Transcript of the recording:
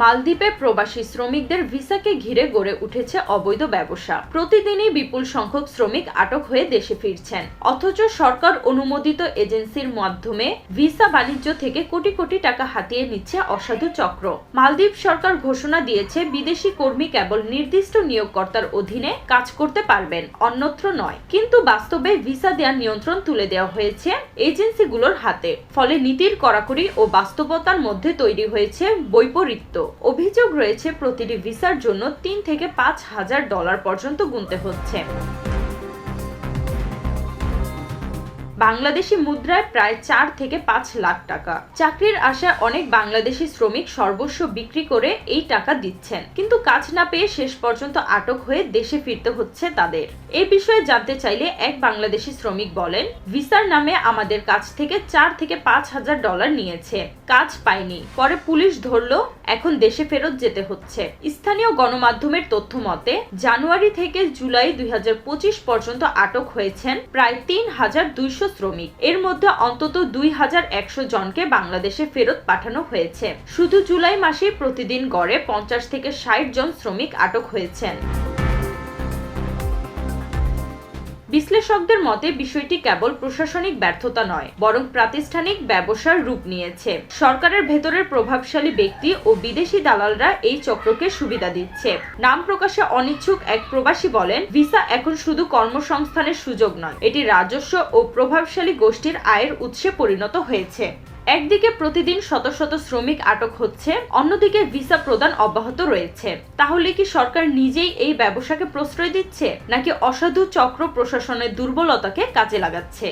মালদ্বীপে প্রবাসী শ্রমিকদের ভিসাকে ঘিরে গড়ে উঠেছে অবৈধ ব্যবসা। প্রতিদিনই বিপুল সংখ্যক শ্রমিক আটক হয়ে দেশে ফিরছেন, অথচ সরকার অনুমোদিত এজেন্সির মাধ্যমে ভিসা বাণিজ্য থেকে কোটি কোটি টাকা হাতিয়ে নিচ্ছে অসাধু চক্র। মালদ্বীপ সরকার ঘোষণা দিয়েছে বিদেশি কর্মী কেবল নির্দিষ্ট নিয়োগকর্তার অধীনে কাজ করতে পারবেন, অন্যত্র নয়। কিন্তু বাস্তবে ভিসা দেওয়ার নিয়ন্ত্রণ তুলে দেওয়া হয়েছে এজেন্সিগুলোর হাতে। ফলে নীতির কড়াকড়ি ও বাস্তবতার মধ্যে তৈরি হয়েছে বৈপরীত্য। অভিযোগ রয়েছে প্রতিটি ভিসার জন্য ৩ থেকে ৫,০০০ ডলার পর্যন্ত গুনতে হচ্ছে। বাংলাদেশি মুদ্রায় প্রায় ৪ থেকে ৫ লাখ টাকা। চাকরির আশায় অনেক বাংলাদেশি শ্রমিক সর্বস্ব বিক্রি করে এই টাকা দিচ্ছেন, কিন্তু কাজ না পেয়ে শেষ পর্যন্ত আটক হয়ে দেশে ফিরতে হচ্ছে তাদের। এই বিষয়ে জানতে চাইলে এক বাংলাদেশি শ্রমিক বলেন, ভিসার নামে আমাদের কাছ থেকে ৪ থেকে ৫,০০০ ডলার নিয়েছে, কাজ পাইনি, পরে পুলিশ ধরলো, এখন দেশে ফেরত যেতে হচ্ছে। স্থানীয় গণমাধ্যমের তথ্য মতে জানুয়ারি থেকে জুলাই ২০২৫ পর্যন্ত আটক হয়েছেন প্রায় ৩,২০০ শ্রমিক। এর মধ্যে অন্তত ২,১০০ জনকে বাংলাদেশে ফেরত পাঠানো হয়েছে। শুধু জুলাই মাসে প্রতিদিন গড়ে ৫০ থেকে ৬০ জন শ্রমিক আটক হয়েছেন। বিশ্লেষকদের মতে বিষয়টি কেবল প্রশাসনিক ব্যর্থতা নয়, বরং প্রাতিষ্ঠানিক ব্যবসার রূপ নিয়েছে। সরকারের ভেতরের প্রভাবশালী ব্যক্তি ও বিদেশি দালালরা এই চক্রকে সুবিধা দিচ্ছে। নাম প্রকাশে অনিচ্ছুক এক প্রবাসী বলেন, ভিসা এখন শুধু কর্মসংস্থানের সুযোগ নয়, এটি রাজস্ব ও প্রভাবশালী গোষ্ঠীর আয়ের উৎসে পরিণত হয়েছে। একদিকে প্রতিদিন শত শত শ্রমিক আটক হচ্ছে, অন্যদিকে ভিসা প্রদান অব্যাহত রয়েছে। তাহলে কি সরকার নিজেই এই ব্যবসাকে প্রশ্রয় দিচ্ছে, নাকি অসাধু চক্র প্রশাসনের দুর্বলতাকে কাজে লাগাচ্ছে?